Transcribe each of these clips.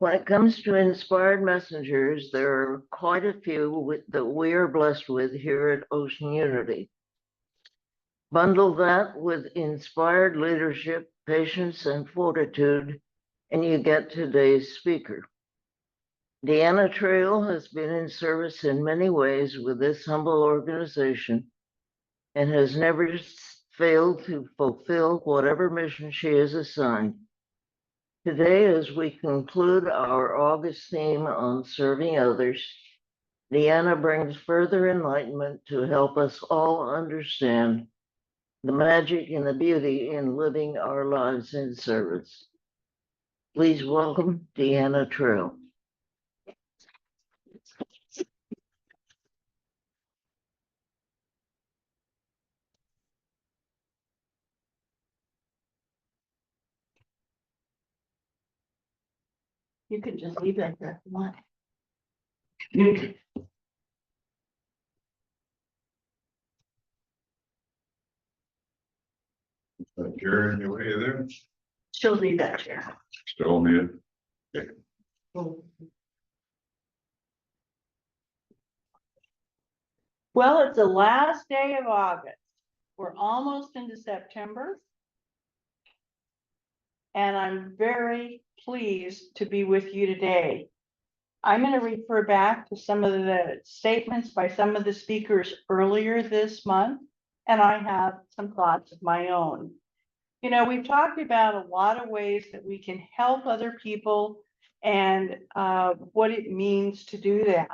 When it comes to inspired messengers, there are quite a few that we are blessed with here at Ocean Unity. Bundle that with inspired leadership, patience, and fortitude, and you get today's speaker. Deanna Trail has been in service in many ways with this humble organization and has never failed to fulfill whatever mission she is assigned. Today, as we conclude our August theme on serving others, Deanna brings further enlightenment to help us all understand the magic and the beauty in living our lives in service. Please welcome Deanna Trail. You could just leave that there if you want. Chair in your way there, She'll leave that chair. still need. Well, it's the last day of August. We're almost into September. And I'm very pleased to be with you today. I'm going to refer back to some of the statements by some of the speakers earlier this month, and I have some thoughts of my own. You know, we've talked about a lot of ways that we can help other people and what it means to do that.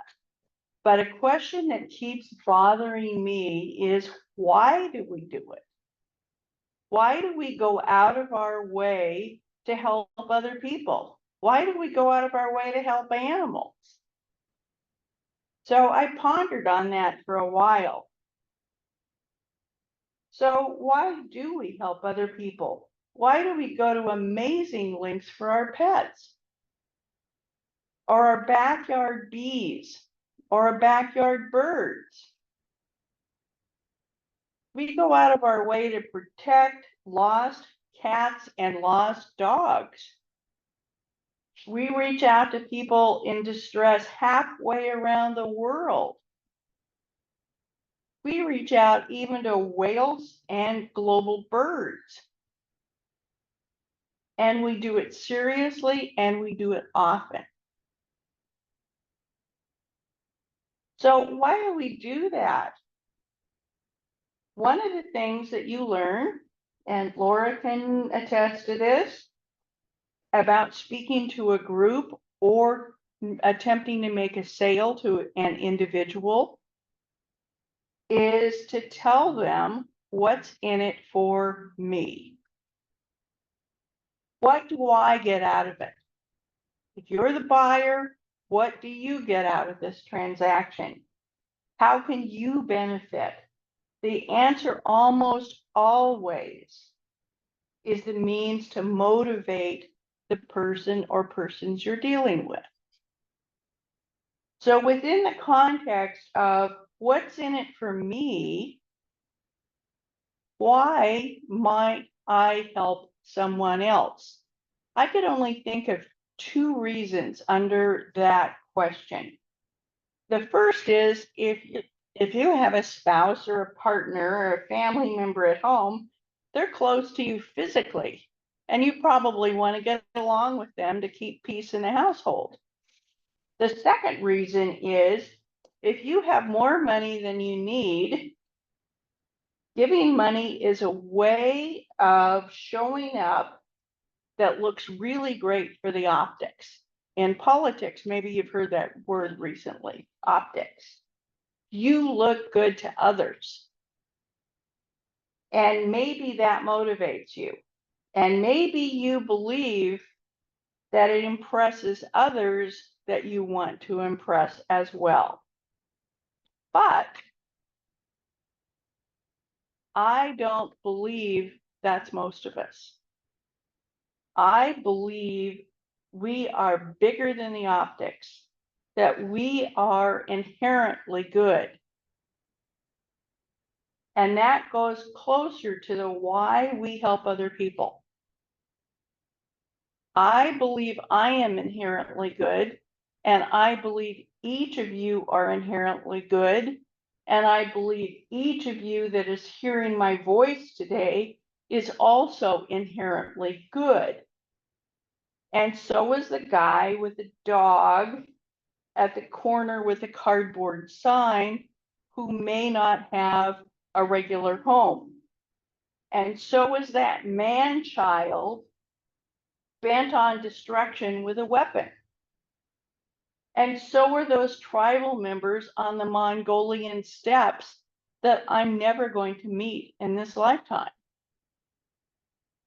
But a question that keeps bothering me is, why do we do it? Why do we go out of our way to help other people? Why do we go out of our way to help animals? So I pondered on that for a while. So why do we help other people? Why do we go to amazing lengths for our pets? Or our backyard bees? Or our backyard birds? We go out of our way to protect lost cats and lost dogs. We reach out to people in distress halfway around the world. We reach out even to whales and global birds. And we do it seriously and we do it often. So why do we do that? One of the things that you learn, and Laura can attest to this, about speaking to a group or attempting to make a sale to an individual, is to tell them what's in it for me. What do I get out of it? If you're the buyer, what do you get out of this transaction? How can you benefit? The answer almost always is the means to motivate the person or persons you're dealing with. So within the context of what's in it for me, why might I help someone else? I could only think of two reasons under that question. The first is if you have a spouse or a partner or a family member at home, they're close to you physically, and you probably want to get along with them to keep peace in the household. The second reason is if you have more money than you need, giving money is a way of showing up that looks really great for the optics. In politics, maybe you've heard that word recently, optics. You look good to others. And maybe that motivates you. And maybe you believe that it impresses others that you want to impress as well. But I don't believe that's most of us. I believe we are bigger than the optics, that we are inherently good. And that goes closer to the why we help other people. I believe I am inherently good, and I believe each of you are inherently good, and I believe each of you that is hearing my voice today is also inherently good. And so is the guy with the dog at the corner with a cardboard sign who may not have a regular home. And so is that man-child bent on destruction with a weapon. And so are those tribal members on the Mongolian steppes that I'm never going to meet in this lifetime.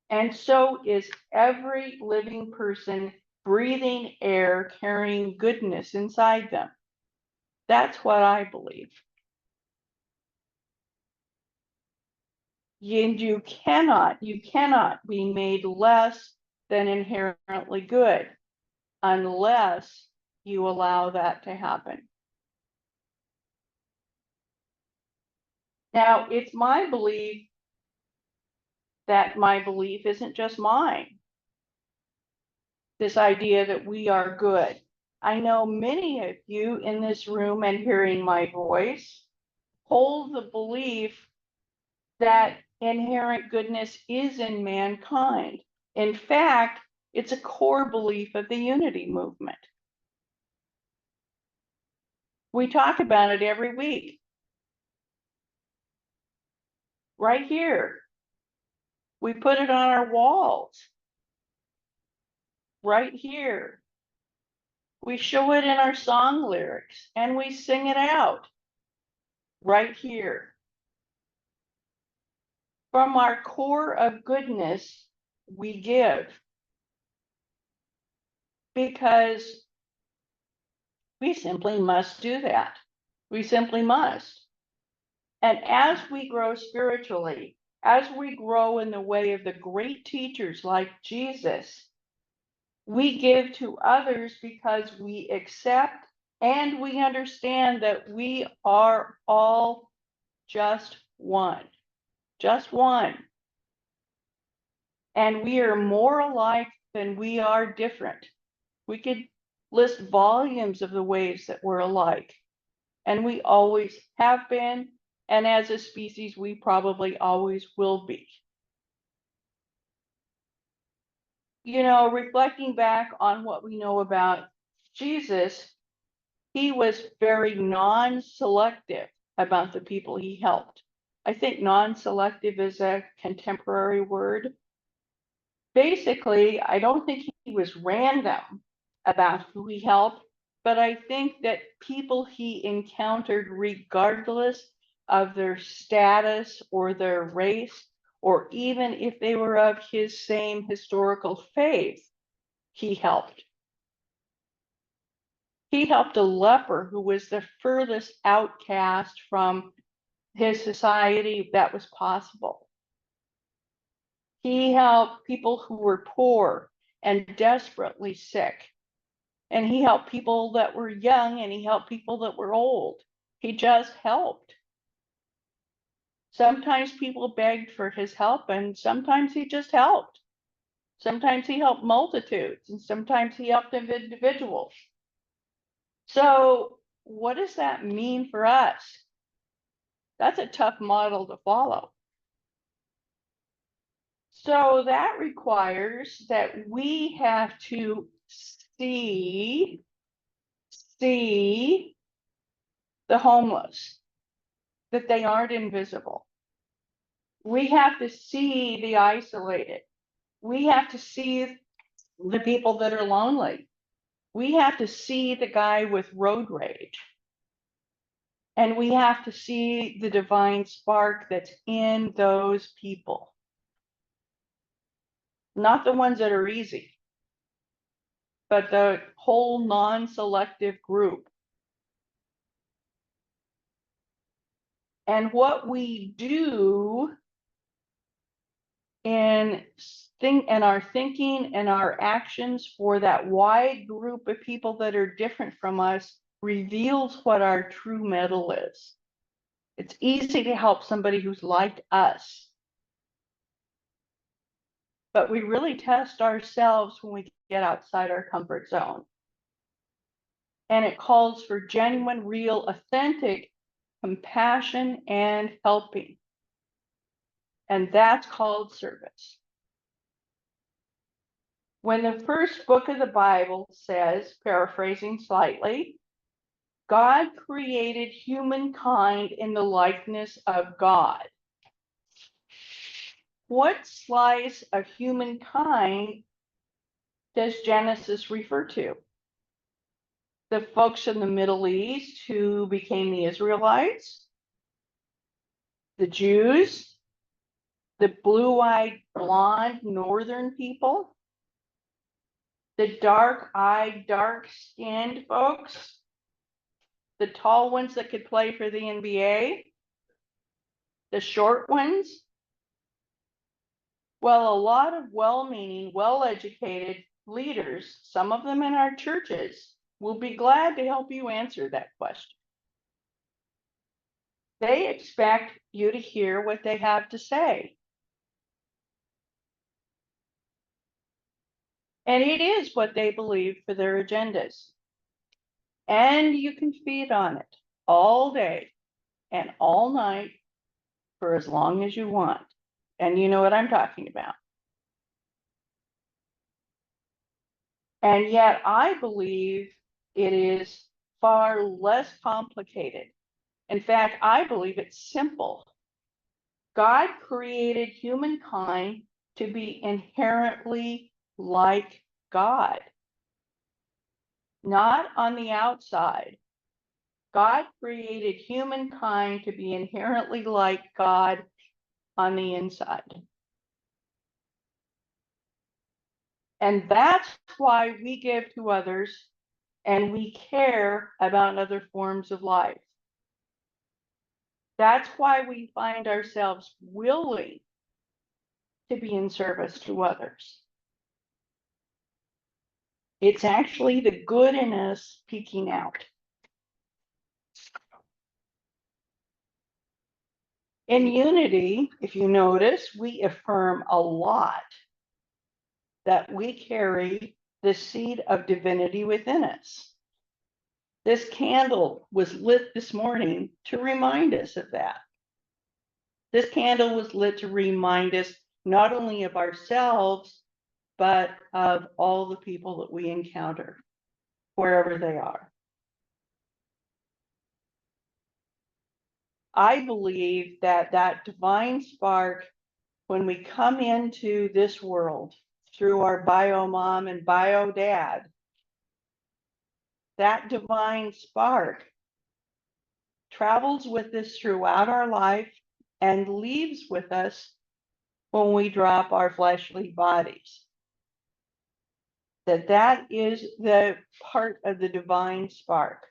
And so is every living person breathing air, carrying goodness inside them. That's what I believe. And you cannot be made less than inherently good unless you allow that to happen. Now, it's my belief that my belief isn't just mine. This idea that we are good. I know many of you in this room and hearing my voice hold the belief that inherent goodness is in mankind. In fact, it's a core belief of the unity movement. We talk about it every week. Right here. We put it on our walls. Right here. We show it in our song lyrics and we sing it out. Right here. From our core of goodness, we give. Because we simply must do that. We simply must. And as we grow spiritually, as we grow in the way of the great teachers like Jesus, we give to others because we accept and we understand that we are all just one. Just one. And we are more alike than we are different. We could list volumes of the ways that we're alike. And we always have been. And as a species, we probably always will be. You know, reflecting back on what we know about Jesus, he was very non-selective about the people he helped. I think non-selective is a contemporary word. Basically, I don't think he was random about who he helped, but I think that people he encountered, regardless of their status or their race, or even if they were of his same historical faith, he helped. He helped a leper who was the furthest outcast from his society that was possible. He helped people who were poor and desperately sick. And he helped people that were young and he helped people that were old. He just helped. Sometimes people begged for his help and sometimes he just helped. Sometimes he helped multitudes and sometimes he helped individuals. So what does that mean for us? That's a tough model to follow. So that requires that we have to see the homeless, that they aren't invisible. We have to see the isolated. We have to see the people that are lonely. We have to see the guy with road rage. And we have to see the divine spark that's in those people. Not the ones that are easy, but the whole non-selective group. And what we do in our thinking and our actions for that wide group of people that are different from us reveals what our true mettle is. It's easy to help somebody who's like us. but we really test ourselves when we get outside our comfort zone. And it calls for genuine, real, authentic compassion and helping. And that's called service. When the first book of the Bible says, paraphrasing slightly, God created humankind in the likeness of God. What slice of humankind does Genesis refer to? The folks in the Middle East who became the Israelites, the Jews, the blue-eyed, blonde northern people, the dark-eyed, dark-skinned folks, the tall ones that could play for the NBA, the short ones. Well, a lot of well-meaning, well-educated leaders, some of them in our churches, will be glad to help you answer that question. They expect you to hear what they have to say. And it is what they believe for their agendas. And you can feed on it all day and all night for as long as you want. And you know what I'm talking about. And yet I believe it is far less complicated. In fact, I believe it's simple. God created humankind to be inherently like God, not on the outside. God created humankind to be inherently like God on the inside. And that's why we give to others and we care about other forms of life. That's why we find ourselves willing to be in service to others. It's actually the good in us peeking out. In unity, if you notice, we affirm a lot that we carry the seed of divinity within us. This candle was lit this morning to remind us of that. This candle was lit to remind us not only of ourselves, but of all the people that we encounter, wherever they are. I believe that that divine spark, when we come into this world through our bio mom and bio dad, that divine spark travels with us throughout our life and leaves with us when we drop our fleshly bodies. That is the part of the divine spark.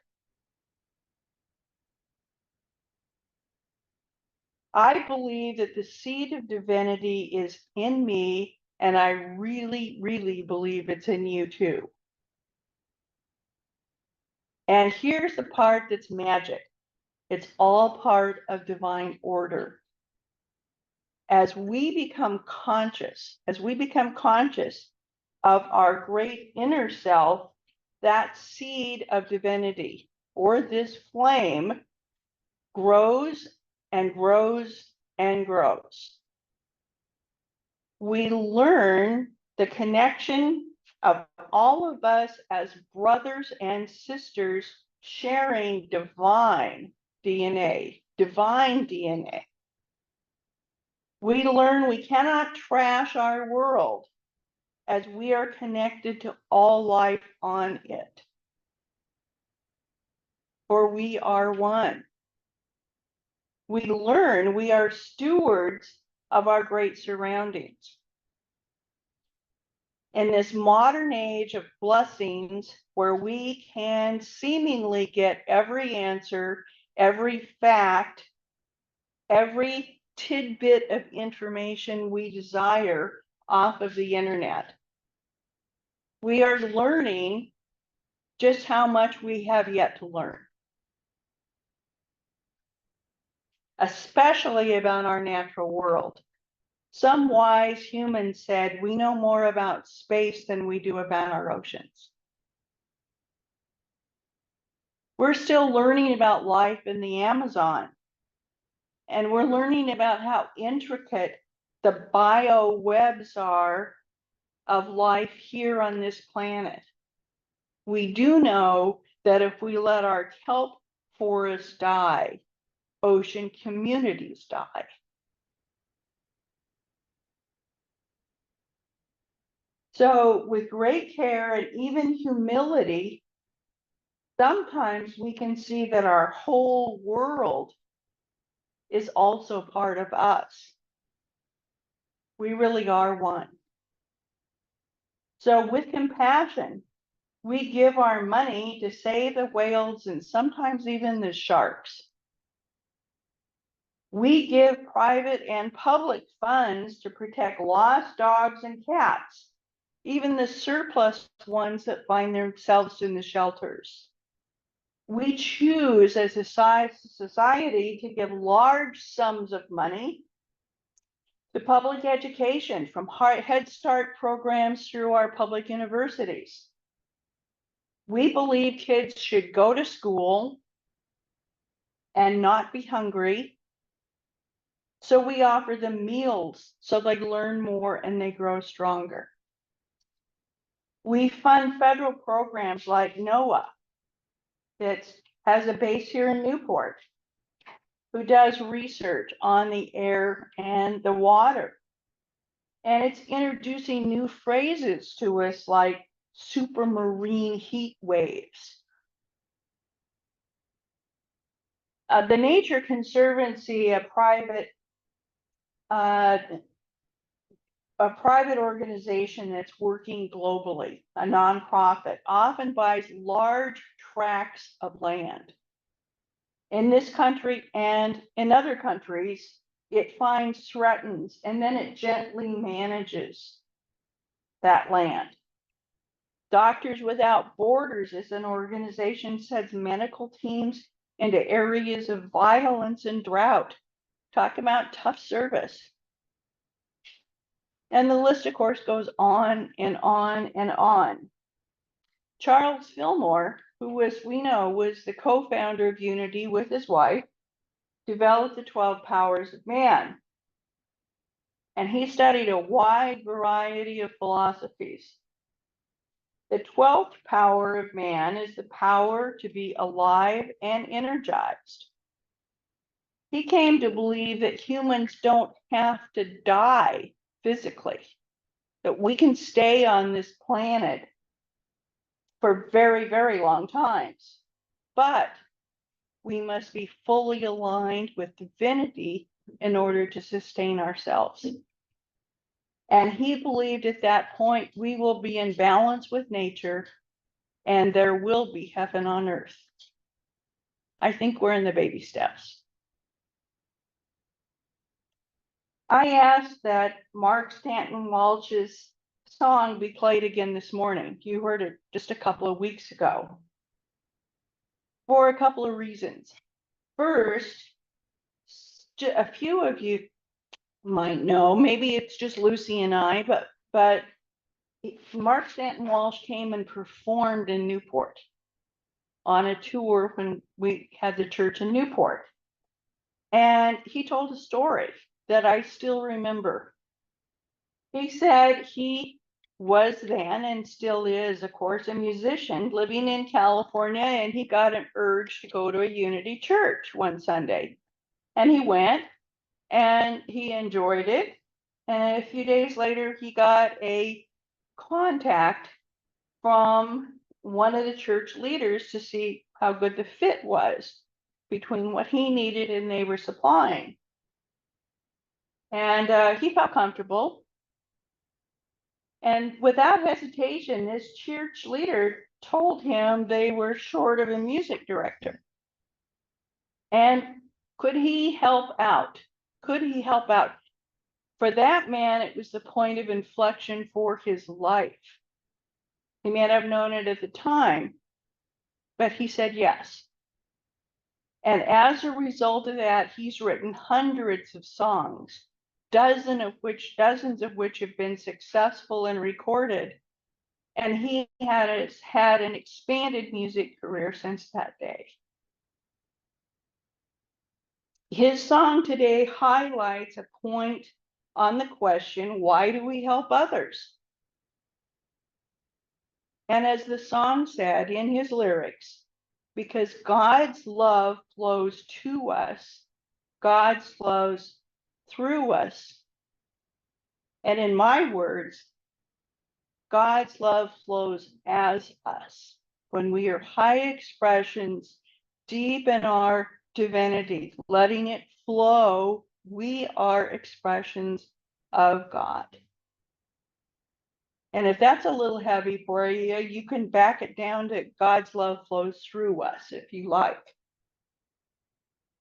I believe that the seed of divinity is in me, and I really, really believe it's in you too. And here's the part that's magic. It's all part of divine order. As we become conscious of our great inner self, that seed of divinity, or this flame, grows and grows and grows. We learn the connection of all of us as brothers and sisters sharing divine DNA, divine DNA. We learn we cannot trash our world as we are connected to all life on it. For we are one. We learn we are stewards of our great surroundings. In this modern age of blessings, where we can seemingly get every answer, every fact, every tidbit of information we desire off of the internet, we are learning just how much we have yet to learn, especially about our natural world. Some wise human said, we know more about space than we do about our oceans. We're still learning about life in the Amazon. And we're learning about how intricate the biowebs are of life here on this planet. We do know that if we let our kelp forests die, ocean communities die. So with great care and even humility, sometimes we can see that our whole world is also part of us. We really are one. So with compassion, we give our money to save the whales and sometimes even the sharks. We give private and public funds to protect lost dogs and cats, even the surplus ones that find themselves in the shelters. We choose as a society to give large sums of money to public education, from Head Start programs through our public universities. We believe kids should go to school and not be hungry. So we offer them meals so they learn more and they grow stronger. We fund federal programs like NOAA that has a base here in Newport, who does research on the air and the water. And it's introducing new phrases to us like supermarine heat waves. The Nature Conservancy, a private organization that's working globally, a nonprofit, often buys large tracts of land. In this country and in other countries, it finds, threatens, and then it gently manages that land. Doctors Without Borders is an organization that sends medical teams into areas of violence and drought. Talk about tough service. And the list, of course, goes on and on and on. Charles Fillmore, who, as we know, was the co-founder of Unity with his wife, developed the 12 Powers of Man. And he studied a wide variety of philosophies. The 12th power of man is the power to be alive and energized. He came to believe that humans don't have to die physically, that we can stay on this planet for very, very long times, but we must be fully aligned with divinity in order to sustain ourselves. And he believed at that point we will be in balance with nature and there will be heaven on earth. I think we're in the baby steps. I asked that Mark Stanton Walsh's song be played again this morning. You heard it just a couple of weeks ago, for a couple of reasons. First, a few of you might know, maybe it's just Lucy and I, but Mark Stanton Walsh came and performed in Newport on a tour when we had the church in Newport. And he told a story that I still remember. He said he was then and still is, of course, a musician living in California, and he got an urge to go to a Unity church one Sunday. And he went and he enjoyed it. And a few days later, he got a contact from one of the church leaders to see how good the fit was between what he needed and they were supplying. And he felt comfortable. And without hesitation, this church leader told him they were short of a music director. And could he help out? Could he help out? For that man, it was the point of inflection for his life. He may not have known it at the time, but he said yes. And as a result of that, he's written hundreds of songs dozens of which have been successful and recorded. And he has had an expanded music career since that day. His song today highlights a point on the question, why do we help others? And as the song said in his lyrics, because God's love flows to us, God flows through us. And in my words, God's love flows as us. When we are high expressions, deep in our divinity, letting it flow, we are expressions of God. And if that's a little heavy for you, you can back it down to God's love flows through us if you like.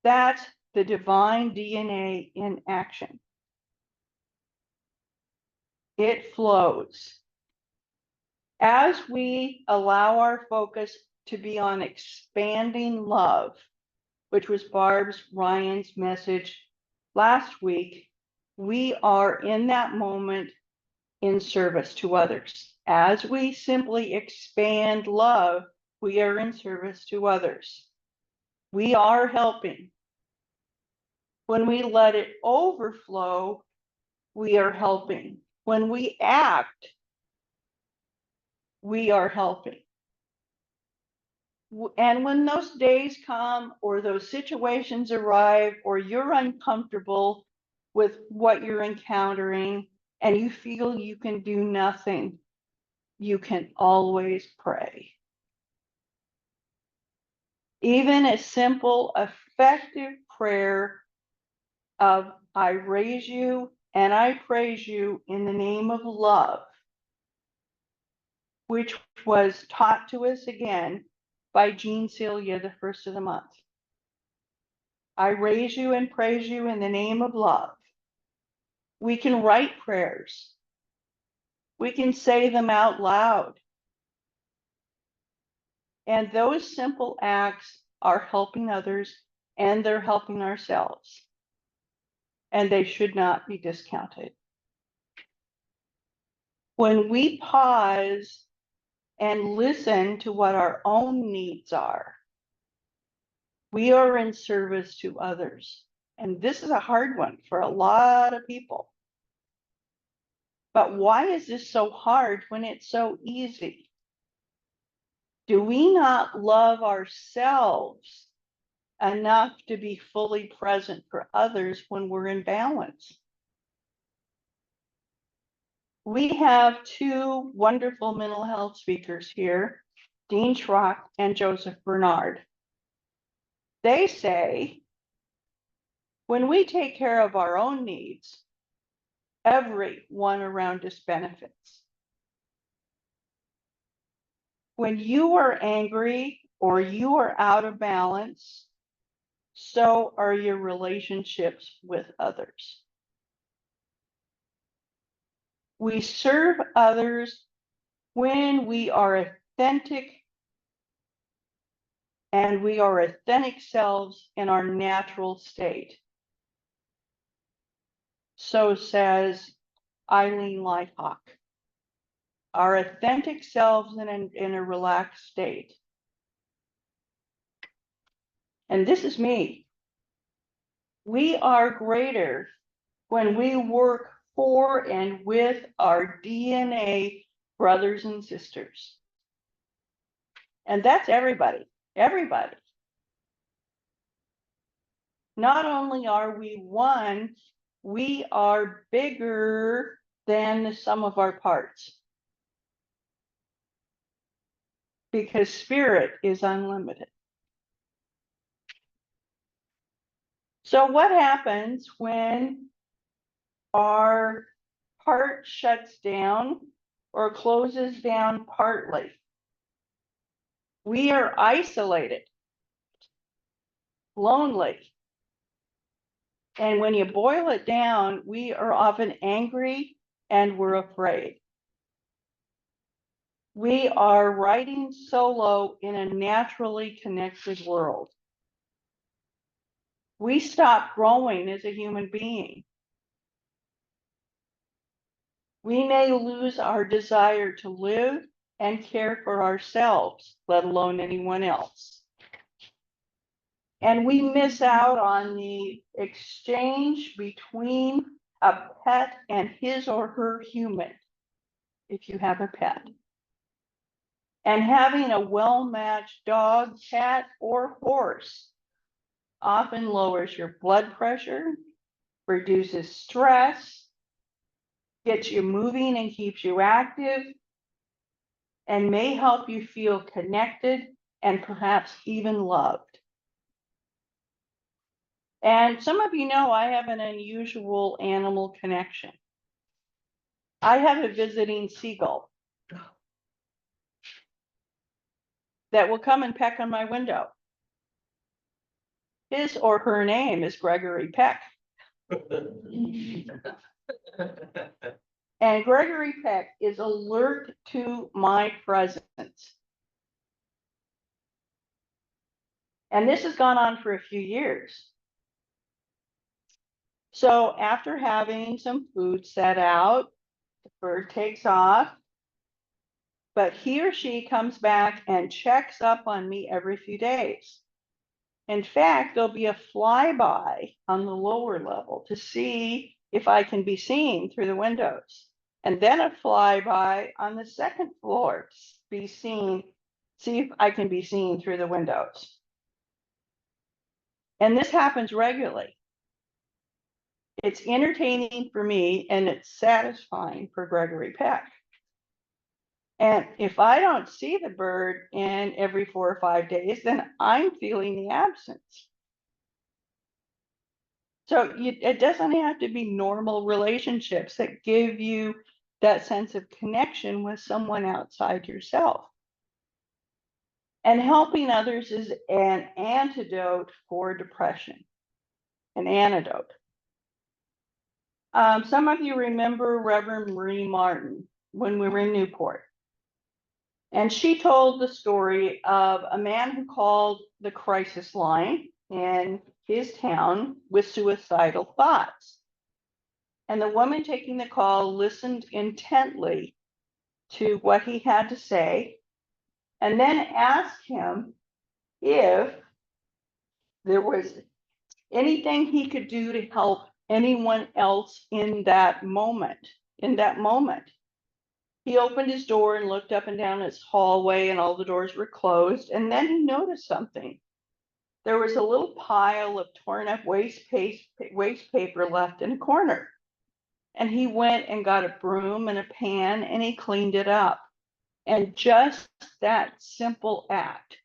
That's the divine DNA in action. It flows. As we allow our focus to be on expanding love, which was Barb's Ryan's message last week, we are in that moment in service to others. As we simply expand love, we are in service to others. We are helping. When we let it overflow, we are helping. When we act, we are helping. And when those days come or those situations arrive or you're uncomfortable with what you're encountering and you feel you can do nothing, you can always pray. Even a simple, effective prayer of I raise you and I praise you in the name of love, which was taught to us again by Jean Celia the first of the month. I raise you and praise you in the name of love. We can write prayers. We can say them out loud. And those simple acts are helping others and they're helping ourselves. And they should not be discounted. When we pause and listen to what our own needs are, we are in service to others. And this is a hard one for a lot of people. But why is this so hard when it's so easy? Do we not love ourselves enough to be fully present for others when we're in balance? We have two wonderful mental health speakers here, Dean Schrock and Joseph Bernard. They say, when we take care of our own needs, everyone around us benefits. When you are angry or you are out of balance, so are your relationships with others. We serve others when we are authentic and we are authentic selves in our natural state. So says Eileen Lighthawk. Our authentic selves in a relaxed state. And this is me. We are greater when we work for and with our DNA brothers and sisters. And that's everybody, everybody. Not only are we one, we are bigger than the sum of our parts. Because spirit is unlimited. So what happens when our heart shuts down or closes down partly? We are isolated, lonely. And when you boil it down, we are often angry and we're afraid. We are riding solo in a naturally connected world. We stop growing as a human being. We may lose our desire to live and care for ourselves, let alone anyone else. And we miss out on the exchange between a pet and his or her human, if you have a pet. And having a well-matched dog, cat, or horse often lowers your blood pressure, reduces stress, gets you moving and keeps you active, and may help you feel connected and perhaps even loved. And some of you know I have an unusual animal connection. I have a visiting seagull that will come and peck on my window. His or her name is Gregory Peck. And Gregory Peck is alert to my presence. And this has gone on for a few years. So after having some food set out, the bird takes off, but he or she comes back and checks up on me every few days. In fact, there'll be a flyby on the lower level to see if I can be seen through the windows. And then a flyby on the second floor to see if I can be seen through the windows. And this happens regularly. It's entertaining for me and it's satisfying for Gregory Peck. And if I don't see the bird in every 4 or 5 days, then I'm feeling the absence. So it doesn't have to be normal relationships that give you that sense of connection with someone outside yourself. And helping others is an antidote for depression, an antidote. Some of you remember Reverend Marie Martin when we were in Newport. And she told the story of a man who called the crisis line in his town with suicidal thoughts. And the woman taking the call listened intently to what he had to say and then asked him if there was anything he could do to help anyone else in that moment. He opened his door and looked up and down his hallway, and all the doors were closed. And then he noticed something. There was a little pile of torn up waste paper left in a corner. And he went and got a broom and a pan and he cleaned it up. And just that simple act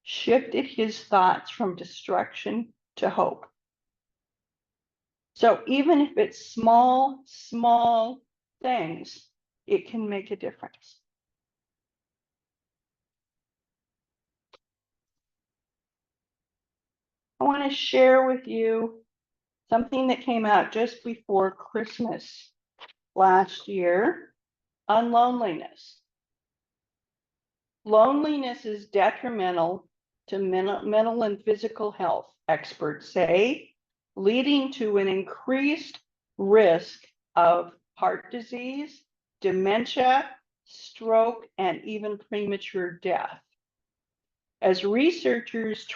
shifted his thoughts from destruction to hope. So even if it's small things, it can make a difference. I want to share with you something that came out just before Christmas last year on loneliness. Loneliness is detrimental to mental and physical health, experts say, leading to an increased risk of heart disease, dementia, stroke, and even premature death. As researchers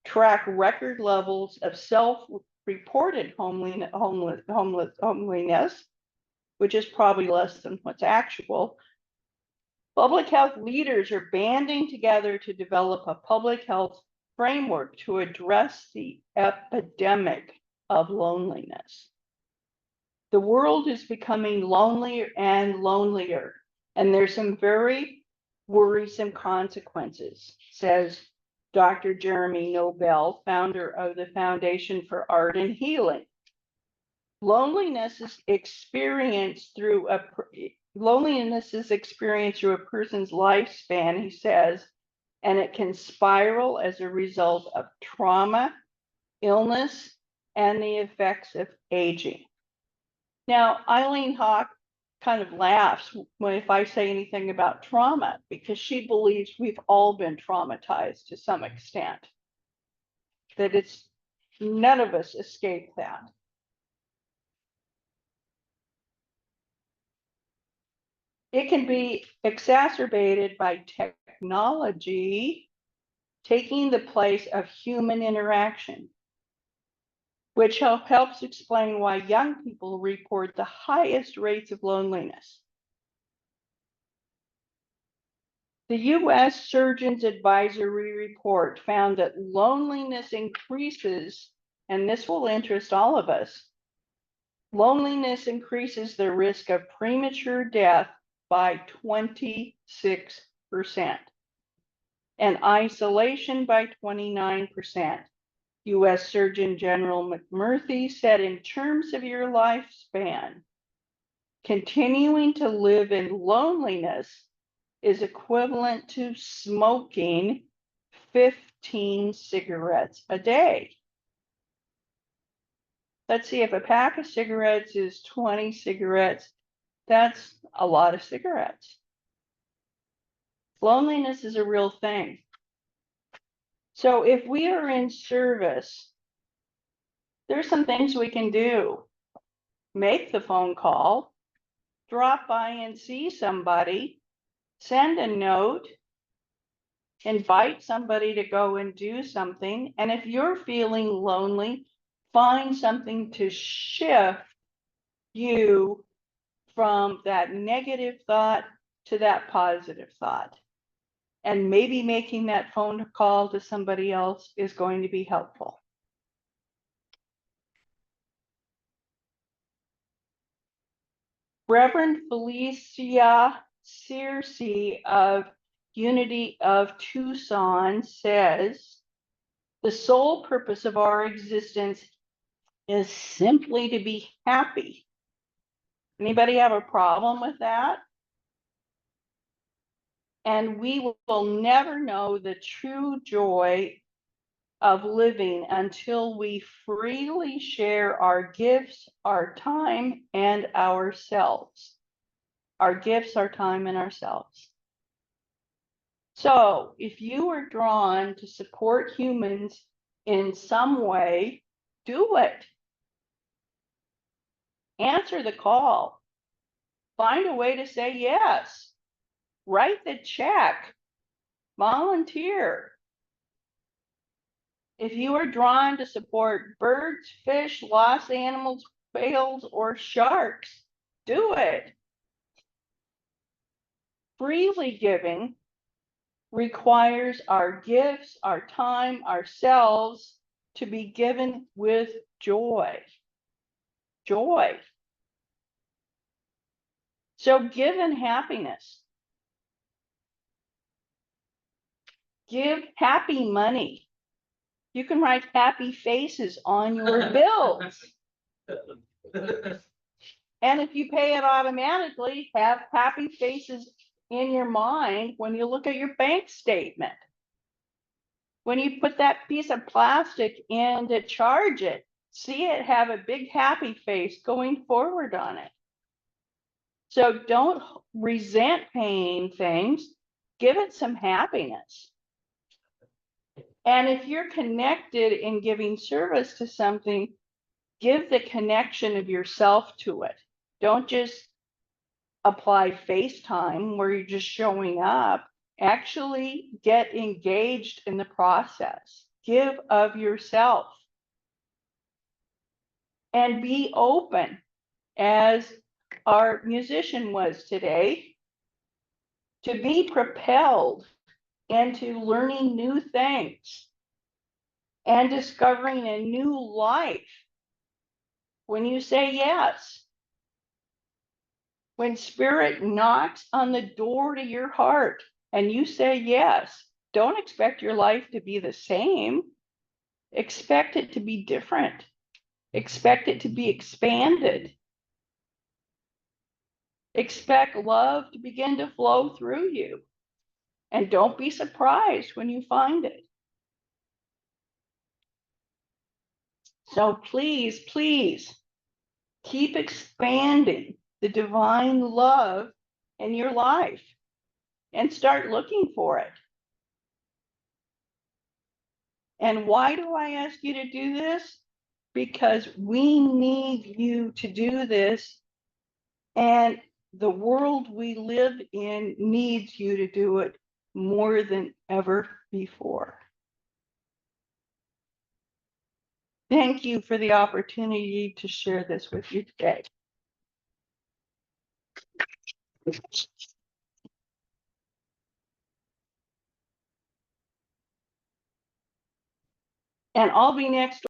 track record levels of self-reported homelessness, which is probably less than what's actual, public health leaders are banding together to develop a public health framework to address the epidemic of loneliness. The world is becoming lonelier and lonelier, and there's some very worrisome consequences, says Dr. Jeremy Nobel, founder of the Foundation for Art and Healing. Loneliness is experienced through a person's lifespan, he says, and it can spiral as a result of trauma, illness, and the effects of aging. Now, Eileen Hawk kind of laughs if I say anything about trauma, because she believes we've all been traumatized to some extent, that none of us escape that. It can be exacerbated by technology taking the place of human interaction, which helps explain why young people report the highest rates of loneliness. The U.S. Surgeon's Advisory Report found that loneliness increases, and this will interest all of us, loneliness increases the risk of premature death by 26%, and isolation by 29%. U.S. Surgeon General McMurthy said, in terms of your lifespan, continuing to live in loneliness is equivalent to smoking 15 cigarettes a day. Let's see, if a pack of cigarettes is 20 cigarettes, that's a lot of cigarettes. Loneliness is a real thing. So if we are in service, there's some things we can do. Make the phone call, drop by and see somebody, send a note, invite somebody to go and do something. And if you're feeling lonely, find something to shift you from that negative thought to that positive thought. And maybe making that phone call to somebody else is going to be helpful. Reverend Felicia Searcy of Unity of Tucson says, the sole purpose of our existence is simply to be happy. Anybody have a problem with that? And we will never know the true joy of living until we freely share our gifts, our time, and ourselves. Our gifts, our time, and ourselves. So if you are drawn to support humans in some way, do it. Answer the call. Find a way to say yes. Write the check. Volunteer. If you are drawn to support birds, fish, lost animals, whales, or sharks, do it. Freely giving requires our gifts, our time, ourselves to be given with joy. Joy. So give in happiness. Give happy money. You can write happy faces on your bills. And if you pay it automatically, have happy faces in your mind when you look at your bank statement. When you put that piece of plastic in to charge it, see it have a big happy face going forward on it. So don't resent paying things, give it some happiness. And if you're connected in giving service to something, give the connection of yourself to it. Don't just apply FaceTime where you're just showing up. Actually get engaged in the process. Give of yourself. And be open, as our musician was today, to be propelled into learning new things and discovering a new life when you say yes. When spirit knocks on the door to your heart and you say yes, don't expect your life to be the same. Expect it to be different. Expect it to be expanded. Expect love to begin to flow through you. And don't be surprised when you find it. So please, please keep expanding the divine love in your life and start looking for it. And why do I ask you to do this? Because we need you to do this. And the world we live in needs you to do it more than ever before. Thank you for the opportunity to share this with you today. And I'll be next